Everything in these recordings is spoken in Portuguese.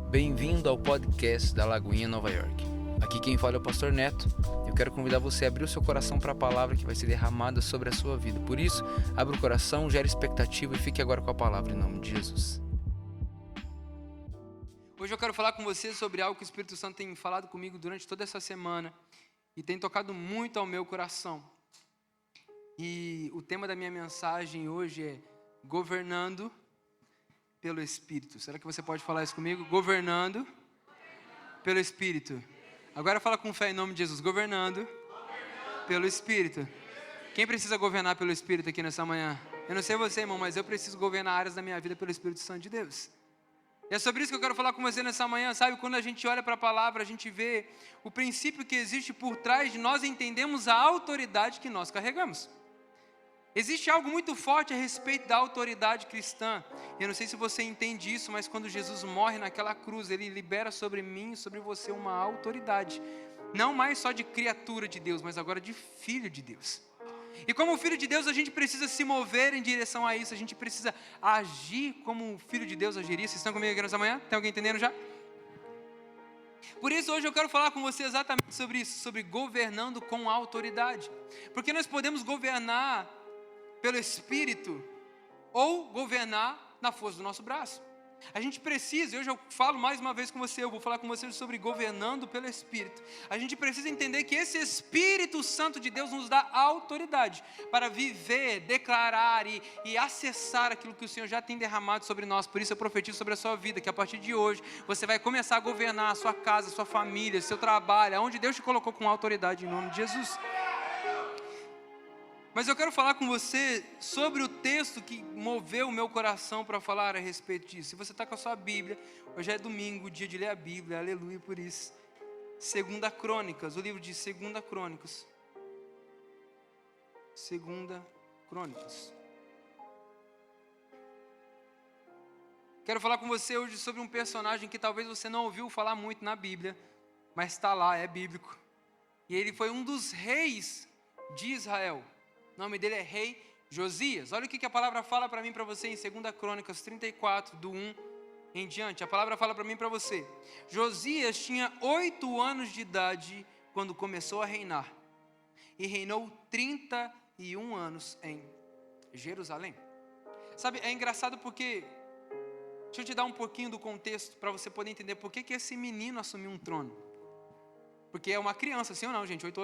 Bem-vindo ao podcast da Lagoinha Nova York. Aqui quem fala é o Pastor Neto. Eu quero convidar você a abrir o seu coração para a palavra que vai ser derramada sobre a sua vida. Por isso, abra o coração, gere expectativa e fique agora com a palavra em nome de Jesus. Hoje eu quero falar com você sobre algo que o Espírito Santo tem falado comigo durante toda essa semana e tem tocado muito ao meu coração. E o tema da minha mensagem hoje é governando pelo Espírito. Será que você pode falar isso comigo? Governando pelo Espírito. Agora fala com fé em nome de Jesus. Governando pelo Espírito. Quem precisa governar pelo Espírito aqui nessa manhã? Eu não sei você, irmão, mas eu preciso governar áreas da minha vida pelo Espírito Santo de Deus. E é sobre isso que eu quero falar com você nessa manhã, sabe? Quando a gente olha para a palavra, a gente vê o princípio que existe por trás de nós entendemos a autoridade que nós carregamos. Existe algo muito forte a respeito da autoridade cristã. Eu não sei se você entende isso, mas quando Jesus morre naquela cruz, Ele libera sobre mim e sobre você uma autoridade. Não mais só de criatura de Deus, mas agora de filho de Deus. E como filho de Deus, a gente precisa se mover em direção a isso. A gente precisa agir como um filho de Deus agiria. Vocês estão comigo aqui nessa manhã? Tem alguém entendendo já? Por isso hoje eu quero falar com você exatamente sobre isso, sobre governando com autoridade. Porque nós podemos governar pelo Espírito ou governar na força do nosso braço. A gente precisa, hoje eu falo mais uma vez com você, eu vou falar com você sobre governando pelo Espírito. A gente precisa entender que esse Espírito Santo de Deus nos dá autoridade para viver, declarar e acessar aquilo que o Senhor já tem derramado sobre nós. Por isso eu profetizo sobre a sua vida, que a partir de hoje você vai começar a governar a sua casa, a sua família, seu trabalho, aonde Deus te colocou com autoridade em nome de Jesus. Mas eu quero falar com você sobre o texto que moveu o meu coração para falar a respeito disso. Se você está com a sua Bíblia, hoje é domingo, dia de ler a Bíblia, aleluia por isso. 2 Crônicas, o livro de 2 Crônicas. 2 Crônicas. Quero falar com você hoje sobre um personagem que talvez você não ouviu falar muito na Bíblia, mas está lá, é bíblico. E ele foi um dos reis de Israel. O nome dele é rei Josias. Olha o que a palavra fala para mim e para você em 2 Crônicas 34, do 1 em diante. A palavra fala para mim e para você. Josias tinha 8 anos de idade quando começou a reinar. E reinou 31 anos em Jerusalém. Sabe, é engraçado porque... Deixa eu te dar um pouquinho do contexto para você poder entender por que esse menino assumiu um trono. Porque é uma criança, sim ou não, gente? 8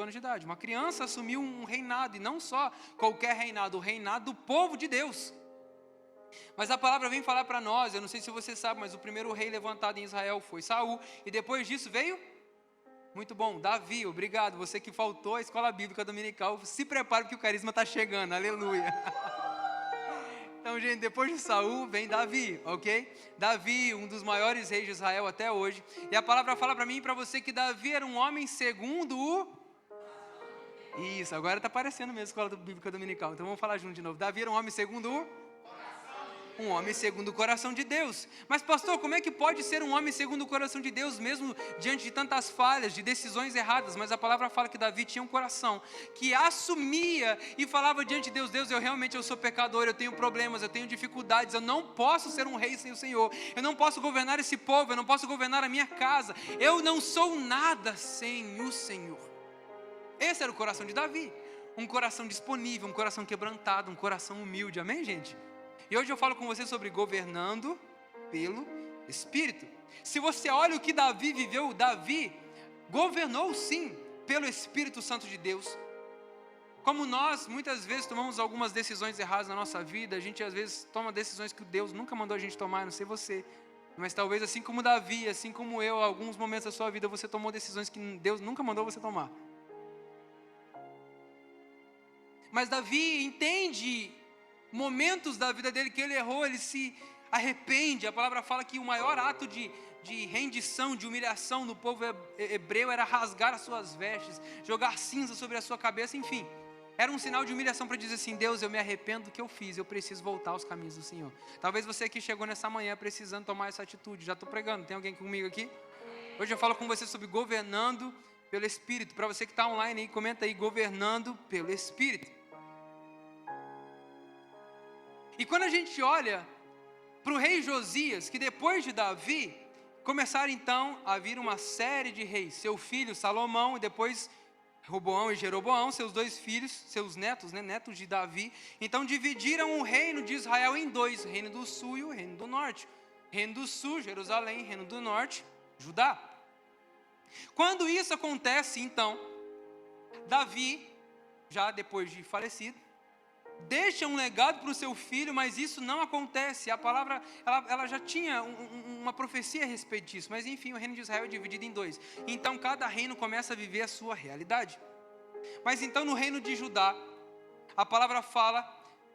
anos de idade. Uma criança assumiu um reinado, e não só qualquer reinado, o reinado do povo de Deus. Mas a palavra vem falar para nós, eu não sei se você sabe, mas o primeiro rei levantado em Israel foi Saul, e depois disso veio, muito bom, Davi, obrigado. Você que faltou à escola bíblica dominical, se prepare porque o carisma está chegando, aleluia. Então, gente, depois de Saul vem Davi, ok? Davi, um dos maiores reis de Israel até hoje. E a palavra fala para mim e para você que Davi era um homem segundo o... Isso, agora está aparecendo mesmo a escola bíblica dominical. Então vamos falar junto de novo. Davi era um homem segundo o... Um homem segundo o coração de Deus. Mas pastor, como é que pode ser um homem segundo o coração de Deus, mesmo diante de tantas falhas, de decisões erradas? Mas a palavra fala que Davi tinha um coração que assumia e falava diante de Deus: Deus, eu sou pecador, eu tenho problemas, eu tenho dificuldades, eu não posso ser um rei sem o Senhor, eu não posso governar esse povo, eu não posso governar a minha casa, eu não sou nada sem o Senhor. Esse era o coração de Davi, um coração disponível, um coração quebrantado, um coração humilde, amém, gente? E hoje eu falo com você sobre governando pelo Espírito. Se você olha o que Davi viveu, Davi governou sim pelo Espírito Santo de Deus. Como nós muitas vezes tomamos algumas decisões erradas na nossa vida, a gente às vezes toma decisões que Deus nunca mandou a gente tomar, não sei você. Mas talvez assim como Davi, assim como eu, alguns momentos da sua vida você tomou decisões que Deus nunca mandou você tomar. Mas Davi entende momentos da vida dele que ele errou, ele se arrepende. A palavra fala que o maior ato de rendição, de humilhação no povo hebreu era rasgar as suas vestes, jogar cinza sobre a sua cabeça, enfim. Era um sinal de humilhação para dizer assim: Deus, eu me arrependo do que eu fiz, eu preciso voltar aos caminhos do Senhor. Talvez você aqui chegou nessa manhã precisando tomar essa atitude. Já estou pregando, tem alguém comigo aqui? Hoje eu falo com você sobre governando pelo Espírito. Para você que está online aí, comenta aí: governando pelo Espírito. E quando a gente olha para o rei Josias, que depois de Davi, começaram então a vir uma série de reis. Seu filho Salomão e depois Roboão e Jeroboão, seus dois filhos, seus netos, netos de Davi. Então dividiram o reino de Israel em dois, o reino do sul e o reino do norte. Reino do sul, Jerusalém, reino do norte, Judá. Quando isso acontece, então, Davi, já depois de falecido, deixa um legado para o seu filho, mas isso não acontece. A palavra, ela já tinha uma profecia a respeito disso, mas enfim, o reino de Israel é dividido em dois. Então cada reino começa a viver a sua realidade. Mas então no reino de Judá, a palavra fala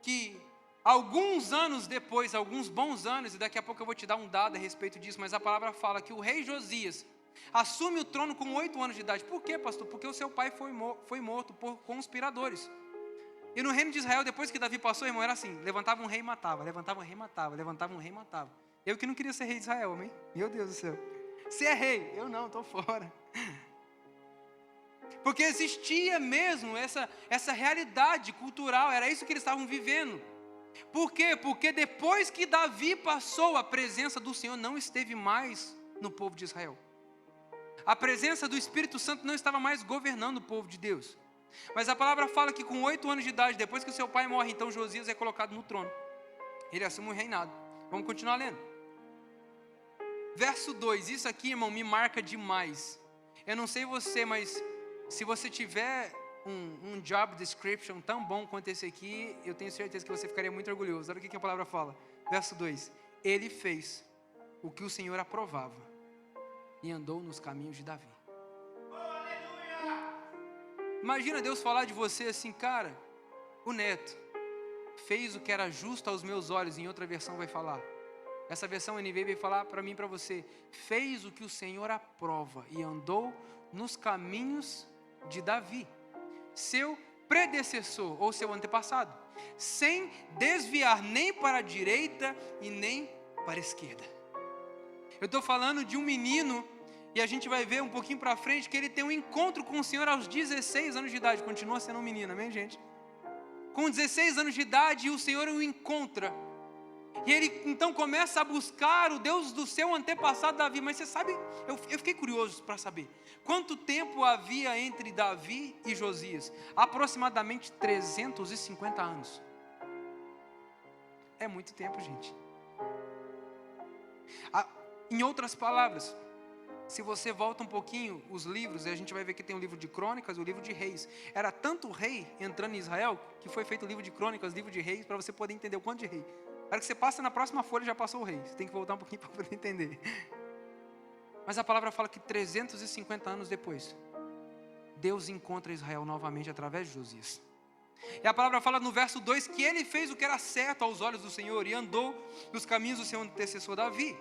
que alguns anos depois, alguns bons anos, e daqui a pouco eu vou te dar um dado a respeito disso, mas a palavra fala que o rei Josias assume o trono com 8 anos de idade. Por quê, pastor? Porque o seu pai foi morto por conspiradores. E no reino de Israel, depois que Davi passou, irmão, era assim: levantava um rei e matava, levantava um rei e matava, levantava um rei e matava. Eu que não queria ser rei de Israel, amém? Meu Deus do céu. Você é rei? Eu não, estou fora. Porque existia mesmo essa realidade cultural, era isso que eles estavam vivendo. Por quê? Porque depois que Davi passou, a presença do Senhor não esteve mais no povo de Israel. A presença do Espírito Santo não estava mais governando o povo de Deus. Mas a palavra fala que com 8 anos de idade, depois que o seu pai morre, então Josias é colocado no trono. Ele assume o reinado. Vamos continuar lendo. Verso 2, isso aqui, irmão, me marca demais. Eu não sei você, mas se você tiver um job description tão bom quanto esse aqui, eu tenho certeza que você ficaria muito orgulhoso. Olha o que a palavra fala. Verso 2, ele fez o que o Senhor aprovava e andou nos caminhos de Davi. Imagina Deus falar de você assim: cara, o neto fez o que era justo aos meus olhos. Em outra versão vai falar, essa versão NVI vai falar para mim e para você: fez o que o Senhor aprova e andou nos caminhos de Davi, seu predecessor ou seu antepassado, sem desviar nem para a direita e nem para a esquerda. Eu estou falando de um menino, e a gente vai ver um pouquinho para frente que ele tem um encontro com o Senhor aos 16 anos de idade. Continua sendo um menino, amém, gente? Com 16 anos de idade, o Senhor o encontra. E ele então começa a buscar o Deus do seu antepassado Davi. Mas você sabe, eu fiquei curioso para saber quanto tempo havia entre Davi e Josias. Aproximadamente 350 anos. É muito tempo, gente. Em outras palavras, se você volta um pouquinho os livros, a gente vai ver que tem o livro de Crônicas, o livro de Reis. Era tanto rei entrando em Israel que foi feito o livro de Crônicas, livro de Reis, para você poder entender o quanto de rei. Para que você passe na próxima folha, já passou o rei. Você tem que voltar um pouquinho para poder entender. Mas a palavra fala que 350 anos depois, Deus encontra Israel novamente através de Josias. E a palavra fala no verso 2 que ele fez o que era certo aos olhos do Senhor e andou nos caminhos do seu antecessor Davi,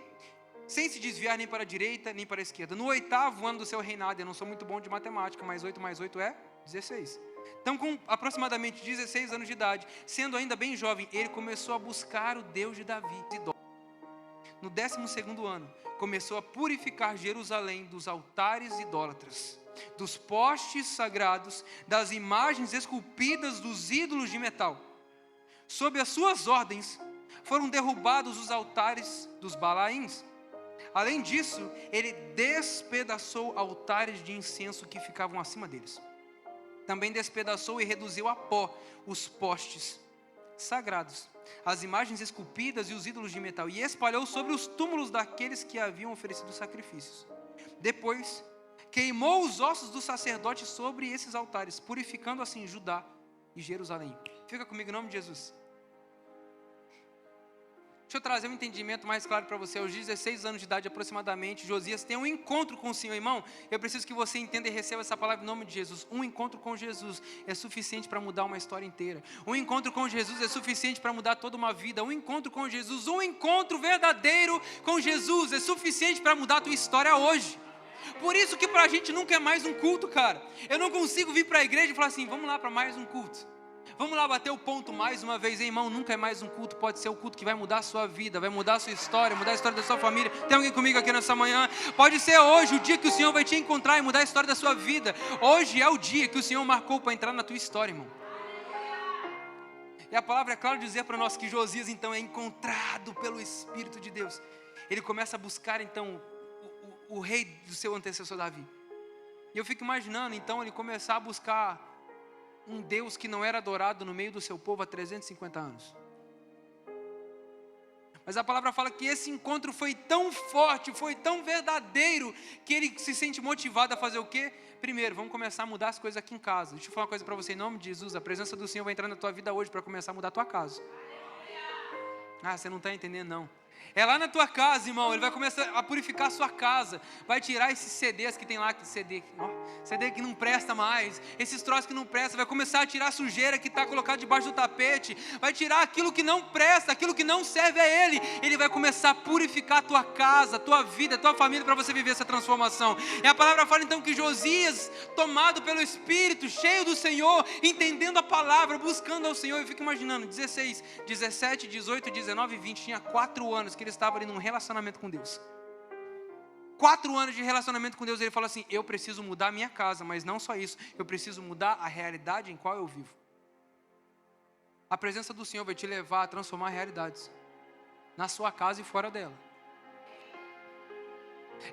sem se desviar nem para a direita, nem para a esquerda. No 8º ano do seu reinado, eu não sou muito bom de matemática, mas 8 mais 8 é 16. Então, com aproximadamente 16 anos de idade, sendo ainda bem jovem, ele começou a buscar o Deus de Davi. No 12º ano, começou a purificar Jerusalém dos altares idólatras, dos postes sagrados, das imagens esculpidas dos ídolos de metal. Sob as suas ordens, foram derrubados os altares dos Balaíns. Além disso, ele despedaçou altares de incenso que ficavam acima deles. Também despedaçou e reduziu a pó os postes sagrados, as imagens esculpidas e os ídolos de metal, e espalhou sobre os túmulos daqueles que haviam oferecido sacrifícios. Depois, queimou os ossos dos sacerdotes sobre esses altares, purificando assim Judá e Jerusalém. Fica comigo em nome de Jesus. Deixa eu trazer um entendimento mais claro para você. Aos 16 anos de idade aproximadamente, Josias tem um encontro com o Senhor. Irmão, eu preciso que você entenda e receba essa palavra em nome de Jesus. Um encontro com Jesus é suficiente para mudar uma história inteira. Um encontro com Jesus é suficiente para mudar toda uma vida. Um encontro com Jesus, um encontro verdadeiro com Jesus é suficiente para mudar a tua história hoje. Por isso que para a gente nunca é mais um culto, cara. Eu não consigo vir para a igreja e falar assim: vamos lá para mais um culto. Vamos lá bater o ponto mais uma vez, hein, irmão? Nunca é mais um culto, pode ser o culto que vai mudar a sua vida, vai mudar a sua história, mudar a história da sua família. Tem alguém comigo aqui nessa manhã? Pode ser hoje o dia que o Senhor vai te encontrar e mudar a história da sua vida. Hoje é o dia que o Senhor marcou para entrar na tua história, irmão. E a palavra é claro dizer para nós que Josias então é encontrado pelo Espírito de Deus. Ele começa a buscar então o rei do seu antecessor Davi. E eu fico imaginando, então, ele começar a buscar um Deus que não era adorado no meio do seu povo há 350 anos. Mas a palavra fala que esse encontro foi tão forte, foi tão verdadeiro, que ele se sente motivado a fazer o quê? Primeiro, vamos começar a mudar as coisas aqui em casa. Deixa eu falar uma coisa para você, em nome de Jesus, a presença do Senhor vai entrar na tua vida hoje para começar a mudar a tua casa. Ah, você não está entendendo não. É lá na tua casa, irmão, ele vai começar a purificar a sua casa, vai tirar esses CDs que tem lá, CD que não presta mais, esses troços que não prestam, vai começar a tirar a sujeira que está colocada debaixo do tapete, vai tirar aquilo que não presta, aquilo que não serve a ele vai começar a purificar a tua casa, a tua vida, a tua família, para você viver essa transformação. E a palavra fala então que Josias, tomado pelo Espírito, cheio do Senhor, entendendo a palavra, buscando ao Senhor, eu fico imaginando, 16, 17, 18, 19 e 20, tinha 4 anos que ele estava ali num relacionamento com Deus. 4 anos de relacionamento com Deus, ele falou assim, eu preciso mudar a minha casa, mas não só isso, eu preciso mudar a realidade em qual eu vivo. A presença do Senhor vai te levar a transformar realidades, na sua casa e fora dela.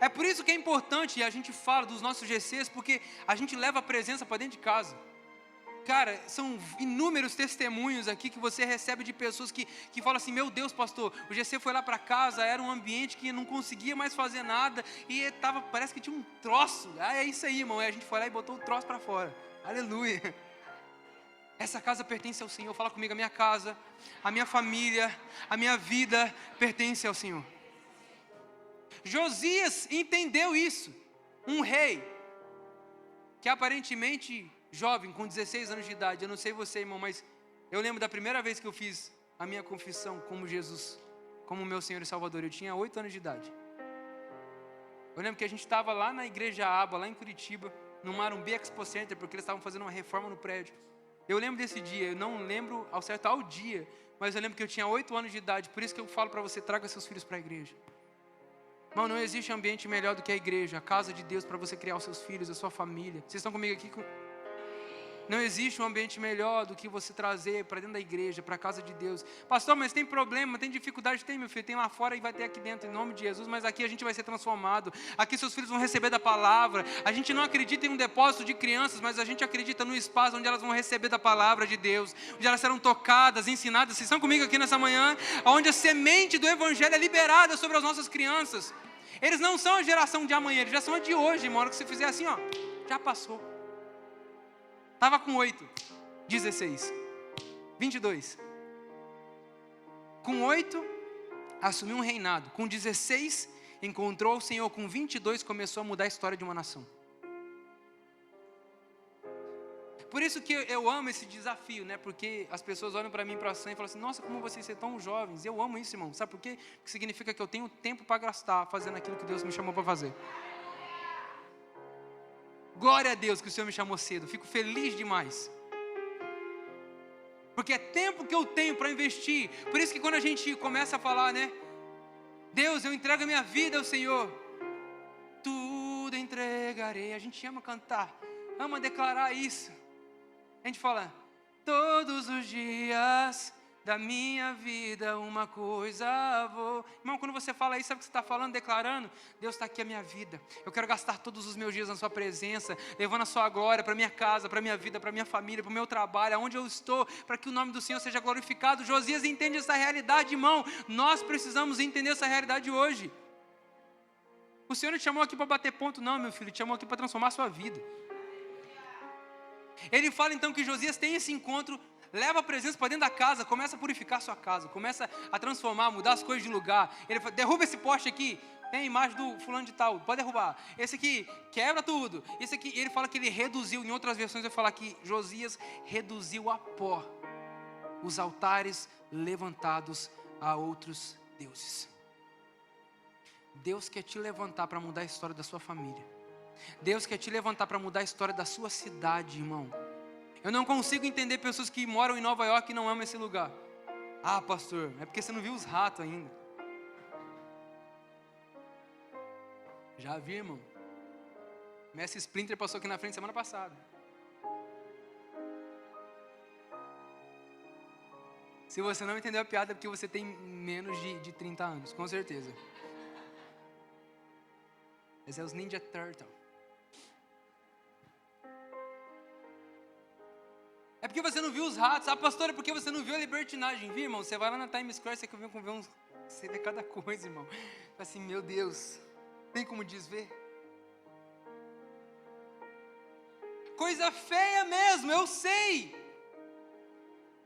É por isso que é importante, e a gente fala dos nossos GCs, porque a gente leva a presença para dentro de casa. Cara, são inúmeros testemunhos aqui que você recebe de pessoas que falam assim, meu Deus, pastor, o GC foi lá para casa, era um ambiente que não conseguia mais fazer nada, e parece que tinha um troço. Ah, é isso aí, irmão, e a gente foi lá e botou o troço para fora. Aleluia. Essa casa pertence ao Senhor. Fala comigo, a minha casa, a minha família, a minha vida pertence ao Senhor. Josias entendeu isso. Um rei que aparentemente jovem, com 16 anos de idade. Eu não sei você, irmão, mas eu lembro da primeira vez que eu fiz a minha confissão como Jesus, como meu Senhor e Salvador. Eu tinha 8 anos de idade. Eu lembro que a gente estava lá na Igreja Aba, lá em Curitiba, no Marumbi Expo Center, porque eles estavam fazendo uma reforma no prédio. Eu lembro desse dia, eu não lembro ao certo ao dia, mas eu lembro que eu tinha 8 anos de idade. Por isso que eu falo para você, traga seus filhos para a igreja. Irmão, não existe ambiente melhor do que a igreja, a casa de Deus, para você criar os seus filhos, a sua família. Vocês estão comigo aqui? Não existe um ambiente melhor do que você trazer para dentro da igreja, para a casa de Deus. Pastor, mas tem problema, tem dificuldade? Tem, meu filho, tem lá fora e vai ter aqui dentro, em nome de Jesus. Mas aqui a gente vai ser transformado, aqui seus filhos vão receber da palavra. A gente não acredita em um depósito de crianças, mas a gente acredita no espaço onde elas vão receber da palavra de Deus, onde elas serão tocadas, ensinadas. Vocês estão comigo aqui nessa manhã? Onde a semente do evangelho é liberada sobre as nossas crianças. Eles não são a geração de amanhã, eles já são a de hoje, irmão. Na hora que você fizer assim, ó, já passou. Estava com 8, 16, 22. Com 8, assumiu um reinado. Com 16, encontrou o Senhor. Com 22, começou a mudar a história de uma nação. Por isso que eu amo esse desafio, né? Porque as pessoas olham para mim, para a Sam, e falam assim, nossa, como vocês são tão jovens. Eu amo isso, irmão. Sabe por quê? Porque significa que eu tenho tempo para gastar fazendo aquilo que Deus me chamou para fazer. Glória a Deus que o Senhor me chamou cedo. Fico feliz demais. Porque é tempo que eu tenho para investir. Por isso que quando a gente começa a falar, né? Deus, eu entrego a minha vida ao Senhor. Tudo entregarei. A gente ama cantar, ama declarar isso. A gente fala, todos os dias da minha vida uma coisa vou. Irmão, quando você fala isso, sabe o que você está falando, declarando? Deus está aqui a minha vida. Eu quero gastar todos os meus dias na sua presença, levando a sua glória para minha casa, para minha vida, para minha família, para o meu trabalho, aonde eu estou, para que o nome do Senhor seja glorificado. Josias entende essa realidade, irmão. Nós precisamos entender essa realidade hoje. O Senhor não te chamou aqui para bater ponto, não, meu filho. Te chamou aqui para transformar a sua vida. Ele fala então que Josias tem esse encontro, leva a presença para dentro da casa, começa a purificar a sua casa, começa a transformar, mudar as coisas de lugar. Ele fala, derruba esse poste aqui, tem a imagem do fulano de tal, pode derrubar. Esse aqui, quebra tudo. Esse aqui, ele fala que ele reduziu, em outras versões vai falar que Josias reduziu a pó os altares levantados a outros deuses. Deus quer te levantar para mudar a história da sua família. Deus quer te levantar para mudar a história da sua cidade, irmão. Eu não consigo entender pessoas que moram em Nova York e não amam esse lugar. Ah, pastor, é porque você não viu os ratos ainda. Já vi, irmão. Messi Splinter passou aqui na frente semana passada. Se você não entendeu a piada, é porque você tem menos de 30 anos, com certeza. Esse é os Ninja Turtle. É porque você não viu os ratos. Ah, pastor, é porque você não viu a libertinagem. Viu, irmão? Você vai lá na Times Square, você vê cada coisa, irmão. Assim, meu Deus, tem como desver? Coisa feia mesmo, eu sei.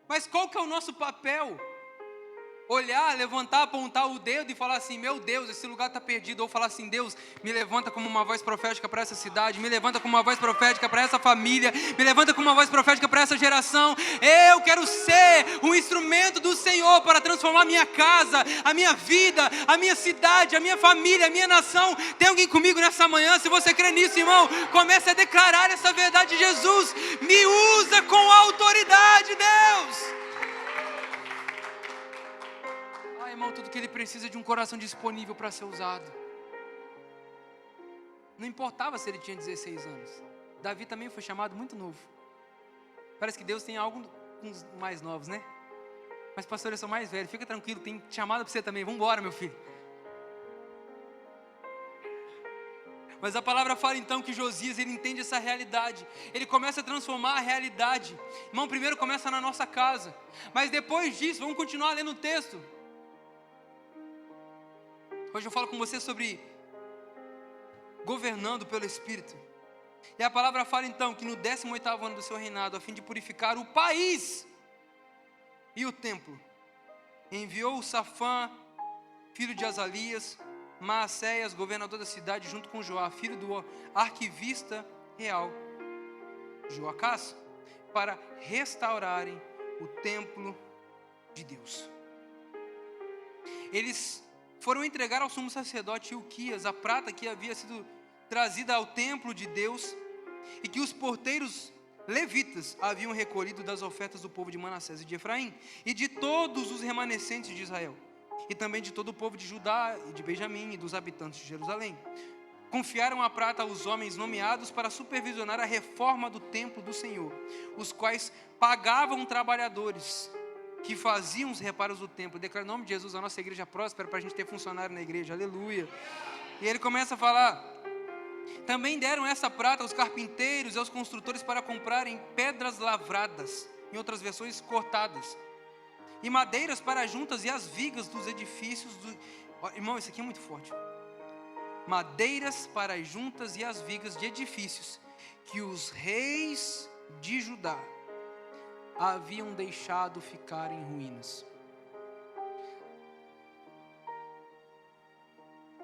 Mas qual que é o nosso papel? Olhar, levantar, apontar o dedo e falar assim, meu Deus, esse lugar está perdido. Ou falar assim, Deus, me levanta como uma voz profética para essa cidade, me levanta como uma voz profética para essa família, me levanta como uma voz profética para essa geração. Eu quero ser um instrumento do Senhor para transformar a minha casa, a minha vida, a minha cidade, a minha família, a minha nação. Tem alguém comigo nessa manhã? Se você crê nisso, irmão, comece a declarar essa verdade de Jesus. Me usa com autoridade, Deus. Irmão, tudo que ele precisa é de um coração disponível para ser usado. Não importava se ele tinha 16 anos. Davi também foi chamado muito novo. Parece que Deus tem algo com os mais novos, né? Mas pastor, eu sou mais velho, fica tranquilo, tem chamada para você também. Vamos embora, meu filho. Mas a palavra fala então que Josias, ele entende essa realidade. Ele começa a transformar a realidade. Irmão, primeiro começa na nossa casa. Mas depois disso, vamos continuar lendo o texto. Hoje eu falo com você sobre governando pelo Espírito. E a palavra fala então que no 18º ano do seu reinado, a fim de purificar o país e o templo, enviou o Safã, filho de Azalias, Maacéias, governador da cidade, junto com Joá, filho do arquivista real, Joacás, para restaurarem o templo de Deus. Eles foram entregar ao sumo sacerdote Hilquias a prata que havia sido trazida ao templo de Deus e que os porteiros levitas haviam recolhido das ofertas do povo de Manassés e de Efraim e de todos os remanescentes de Israel e também de todo o povo de Judá e de Benjamim e dos habitantes de Jerusalém. Confiaram a prata aos homens nomeados para supervisionar a reforma do templo do Senhor, os quais pagavam trabalhadores que faziam os reparos do templo. Declara em nome de Jesus a nossa igreja próspera para a gente ter funcionário na igreja, aleluia. E ele começa a falar, também deram essa prata aos carpinteiros e aos construtores para comprarem pedras lavradas, em outras versões cortadas, e madeiras para as juntas e as vigas dos edifícios, irmão, isso aqui é muito forte, madeiras para as juntas e as vigas de edifícios, que os reis de Judá haviam deixado ficar em ruínas.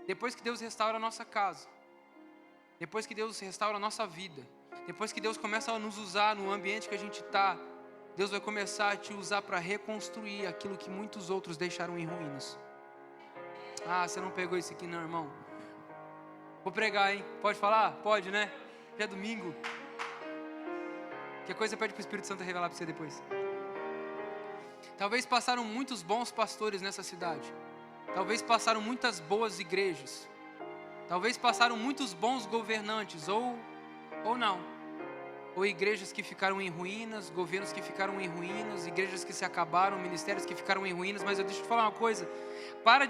Depois que Deus restaura a nossa casa, depois que Deus restaura a nossa vida, depois que Deus começa a nos usar no ambiente que a gente está, Deus vai começar a te usar para reconstruir aquilo que muitos outros deixaram em ruínas. Ah, você não pegou isso aqui não, irmão. Vou pregar, hein? Pode falar? Pode, né? Já é domingo. Que coisa pede para o Espírito Santo revelar para você depois. Talvez passaram muitos bons pastores nessa cidade. Talvez passaram muitas boas igrejas. Talvez passaram muitos bons governantes, ou não. Ou igrejas que ficaram em ruínas, governos que ficaram em ruínas, igrejas que se acabaram, ministérios que ficaram em ruínas. Mas eu deixo te falar uma coisa, para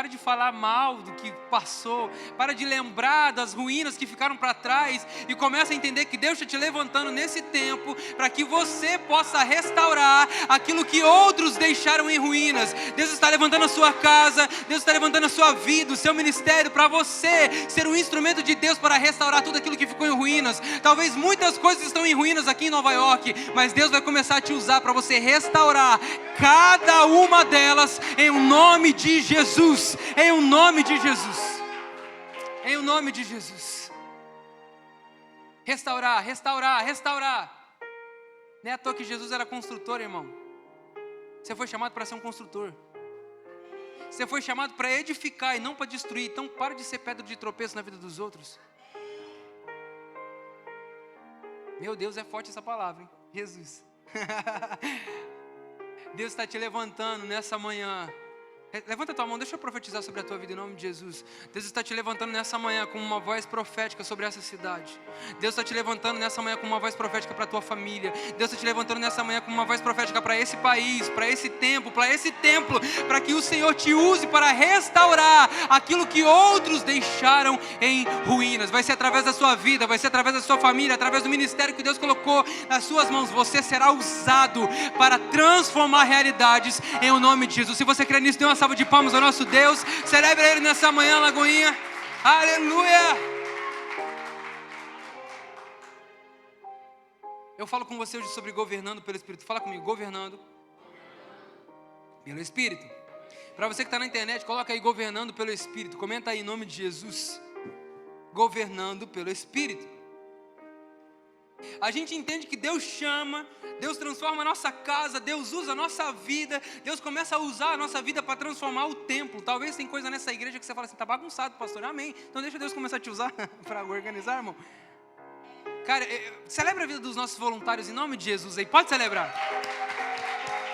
de falar mal do que passou, para de lembrar das ruínas que ficaram para trás, e começa a entender que Deus está te levantando nesse tempo, para que você possa restaurar aquilo que outros deixaram em ruínas. Deus está levantando a sua casa, Deus está levantando a sua vida, o seu ministério, para você ser um instrumento de Deus para restaurar tudo aquilo que ficou em ruínas. Talvez muitas coisas estão em ruínas aqui em Nova York, mas Deus vai começar a te usar para você restaurar cada uma delas em o nome de Jesus, em o nome de Jesus, em o nome de Jesus. Restaurar. Não é à toa que Jesus era construtor, irmão. Você foi chamado para ser um construtor. Você foi chamado para edificar e não para destruir. Então para de ser pedra de tropeço na vida dos outros. Meu Deus, é forte essa palavra, hein? Jesus. Deus está te levantando nessa manhã Levanta a tua mão, deixa eu profetizar sobre a tua vida em nome de Jesus. Deus está te levantando nessa manhã com uma voz profética sobre essa cidade. Deus está te levantando nessa manhã com uma voz profética para a tua família. Deus está te levantando nessa manhã com uma voz profética para esse país, para esse templo, para que o Senhor te use para restaurar aquilo que outros deixaram em ruínas. Vai ser através da sua vida, vai ser através da sua família, através do ministério que Deus colocou nas suas mãos. Você será usado para transformar realidades em o nome de Jesus. Se você crê nisso, dê uma salva de palmas ao nosso Deus. Celebre Ele nessa manhã, Lagoinha. Aleluia. Eu falo com você hoje sobre governando pelo Espírito. Fala comigo, governando pelo Espírito. Para você que está na internet, coloca aí governando pelo Espírito. Comenta aí em nome de Jesus. Governando pelo Espírito. A gente entende que Deus chama, Deus transforma a nossa casa, Deus usa a nossa vida, Deus começa a usar a nossa vida para transformar o templo. Talvez tem coisa nessa igreja que você fala assim, está bagunçado, pastor, amém. Então deixa Deus começar a te usar para organizar, irmão. Cara, celebra a vida dos nossos voluntários em nome de Jesus aí, pode celebrar.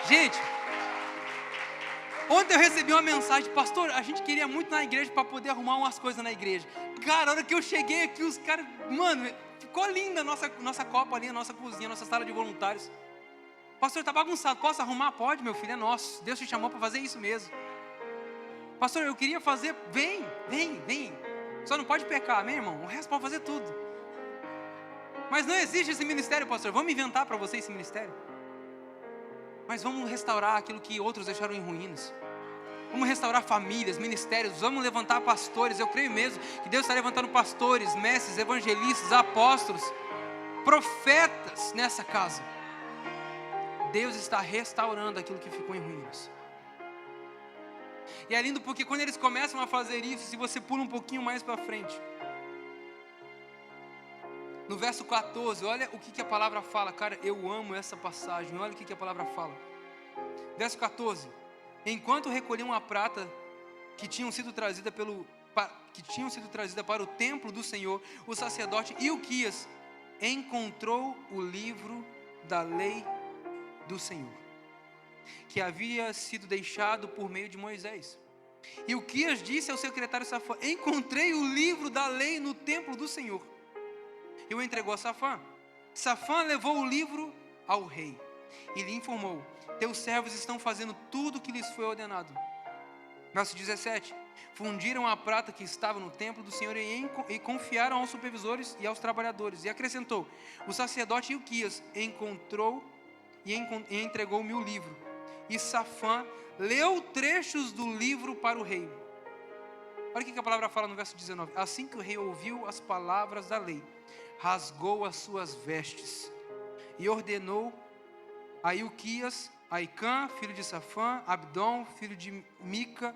Gente, ontem eu recebi uma mensagem, pastor, a gente queria muito na igreja para poder arrumar umas coisas na igreja. Cara, a hora que eu cheguei aqui, os caras, mano, ficou linda a nossa copa ali, a nossa cozinha, a nossa sala de voluntários. Pastor, está bagunçado, posso arrumar? Pode, meu filho, é nosso. Deus te chamou para fazer isso mesmo. Pastor, eu queria fazer, vem. Só não pode pecar, amém, irmão? O resto pode fazer tudo. Mas não existe esse ministério, pastor. Vamos inventar para você esse ministério. Mas vamos restaurar aquilo que outros deixaram em ruínas. Vamos restaurar famílias, ministérios. Vamos levantar pastores. Eu creio mesmo que Deus está levantando pastores, mestres, evangelistas, apóstolos, profetas nessa casa. Deus está restaurando aquilo que ficou em ruínas. E é lindo porque quando eles começam a fazer isso, se você pula um pouquinho mais para frente, no verso 14, olha o que a palavra fala. Cara, eu amo essa passagem. Olha o que a palavra fala. Verso 14. Enquanto recolhiam a prata que tinham sido trazida para o templo do Senhor, o sacerdote Ilquias encontrou o livro da lei do Senhor, que havia sido deixado por meio de Moisés. Ilquias disse ao secretário Safã: encontrei o livro da lei no templo do Senhor. E o entregou a Safã. Safã levou o livro ao rei e lhe informou: teus servos estão fazendo tudo o que lhes foi ordenado. Verso 17. Fundiram a prata que estava no templo do Senhor e confiaram aos supervisores e aos trabalhadores. E acrescentou: o sacerdote Ilquias encontrou e entregou-me o livro. E Safã leu trechos do livro para o rei. Olha o que a palavra fala no verso 19. Assim que o rei ouviu as palavras da lei, rasgou as suas vestes e ordenou a Ilquias, a Icã, filho de Safã, Abdom, filho de Mica,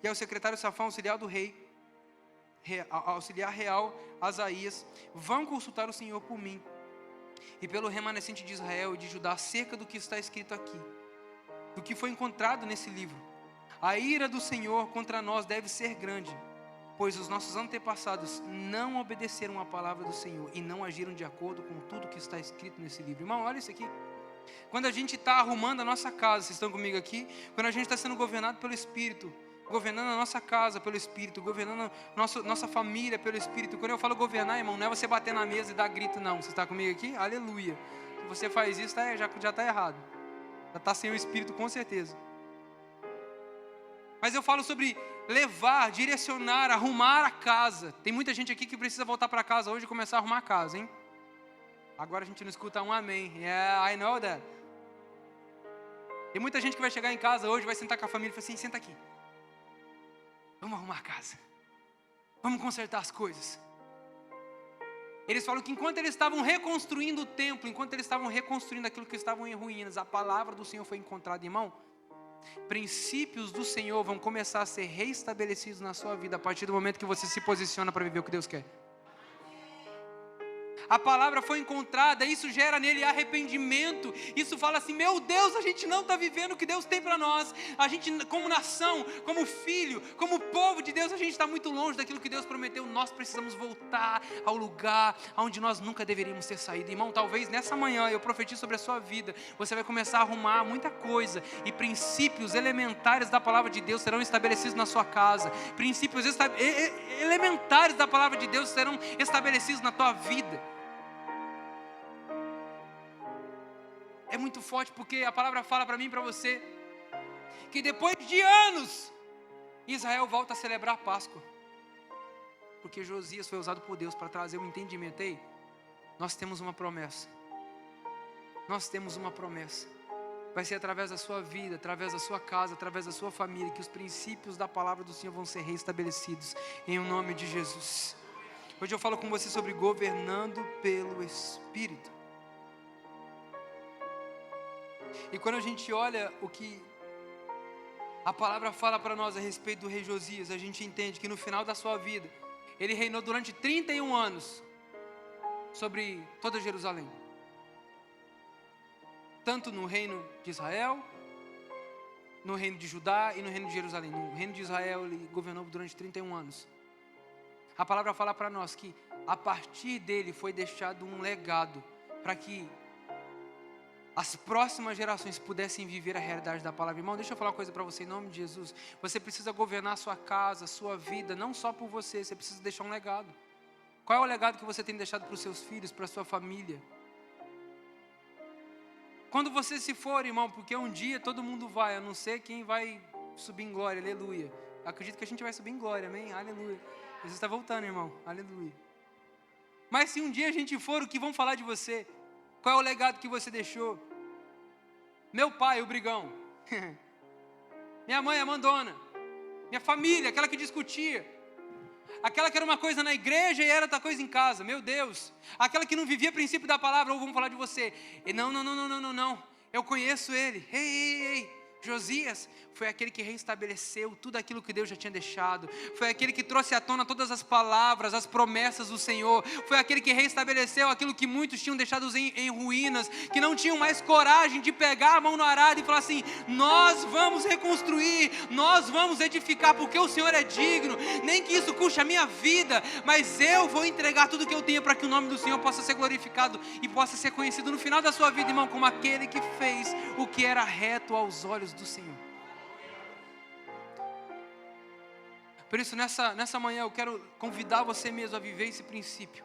e ao secretário Safã, auxiliar do rei, auxiliar real, Asaías: vão consultar o Senhor por mim e pelo remanescente de Israel e de Judá acerca do que está escrito aqui, do que foi encontrado nesse livro. A ira do Senhor contra nós deve ser grande, pois os nossos antepassados não obedeceram à palavra do Senhor e não agiram de acordo com tudo que está escrito nesse livro. Irmão, olha isso aqui. Quando a gente está arrumando a nossa casa, vocês estão comigo aqui? Quando a gente está sendo governado pelo Espírito, governando a nossa casa pelo Espírito, governando nossa família pelo Espírito. Quando eu falo governar, irmão, não é você bater na mesa e dar grito, não. Você está comigo aqui? Aleluia. Se você faz isso, já está errado. Já está sem o Espírito, com certeza. Mas eu falo sobre levar, direcionar, arrumar a casa. Tem muita gente aqui que precisa voltar para casa hoje e começar a arrumar a casa, hein? Agora a gente não escuta um amém. Yeah, I know that. Tem muita gente que vai chegar em casa hoje, vai sentar com a família e falar assim: senta aqui. Vamos arrumar a casa. Vamos consertar as coisas. Eles falam que enquanto eles estavam reconstruindo o templo, enquanto eles estavam reconstruindo aquilo que estavam em ruínas, a palavra do Senhor foi encontrada, irmão. Princípios do Senhor vão começar a ser reestabelecidos na sua vida a partir do momento que você se posiciona para viver o que Deus quer. a palavra foi encontrada, isso gera nele arrependimento, isso fala assim, meu Deus, a gente não está vivendo o que Deus tem para nós, a gente como nação, como filho, como povo de Deus, a gente está muito longe daquilo que Deus prometeu, nós precisamos voltar ao lugar onde nós nunca deveríamos ter saído. Irmão, talvez nessa manhã eu profetizo sobre a sua vida, você vai começar a arrumar muita coisa, e princípios elementares da palavra de Deus serão estabelecidos na sua casa, princípios elementares da palavra de Deus serão estabelecidos na tua vida. É muito forte porque a palavra fala para mim e para você que depois de anos Israel volta a celebrar a Páscoa, porque Josias foi usado por Deus para trazer um entendimento. Ei, nós temos uma promessa, nós temos uma promessa, vai ser através da sua vida, através da sua casa, através da sua família, que os princípios da palavra do Senhor vão ser reestabelecidos, em nome de Jesus. Hoje eu falo com você sobre governando pelo Espírito. E quando a gente olha o que a palavra fala para nós a respeito do rei Josias, a gente entende que no final da sua vida, ele reinou durante 31 anos sobre toda Jerusalém. Tanto no reino de Israel, no reino de Judá e no reino de Jerusalém. No reino de Israel ele governou durante 31 anos. A palavra fala para nós que a partir dele foi deixado um legado para que as próximas gerações pudessem viver a realidade da palavra. Irmão, deixa eu falar uma coisa para você em nome de Jesus. Você precisa governar a sua casa, a sua vida, não só por você, você precisa deixar um legado. Qual é o legado que você tem deixado para os seus filhos, para a sua família? Quando você se for, irmão, porque um dia todo mundo vai, a não ser quem vai subir em glória, aleluia. Acredito que a gente vai subir em glória, amém? Aleluia. Jesus está voltando, irmão, aleluia. Mas se um dia a gente for, o que vão falar de você? Qual é o legado que você deixou? Meu pai, o brigão. Minha mãe, a mandona. Minha família, aquela que discutia. Aquela que era uma coisa na igreja e era outra coisa em casa. Meu Deus. Aquela que não vivia princípio da palavra, ou vamos falar de você. E não. Eu conheço ele. Ei. Josias foi aquele que reestabeleceu tudo aquilo que Deus já tinha deixado. Foi aquele que trouxe à tona todas as palavras, as promessas do Senhor. Foi aquele que reestabeleceu aquilo que muitos tinham deixado em ruínas, que não tinham mais coragem de pegar a mão no arado e falar assim, nós vamos reconstruir, nós vamos edificar, porque o Senhor é digno, nem que isso custe a minha vida, mas eu vou entregar tudo que eu tenho para que o nome do Senhor possa ser glorificado e possa ser conhecido no final da sua vida, irmão, como aquele que fez o que era reto aos olhos do Senhor. Por isso nessa manhã eu quero convidar você mesmo a viver esse princípio.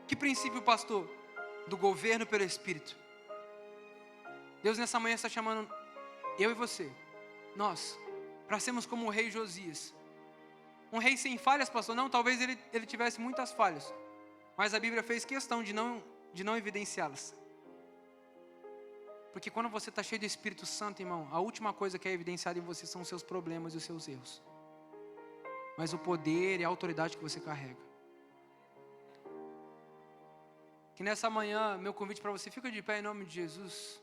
Que princípio, pastor? Do governo pelo Espírito. Deus nessa manhã está chamando eu e você, nós, para sermos como o rei Josias. Um rei sem falhas, pastor? Não, talvez ele tivesse muitas falhas, mas a Bíblia fez questão de não evidenciá-las. Porque quando você está cheio do Espírito Santo, irmão, a última coisa que é evidenciada em você são os seus problemas e os seus erros. Mas o poder e a autoridade que você carrega. Que nessa manhã, meu convite para você, fica de pé em nome de Jesus.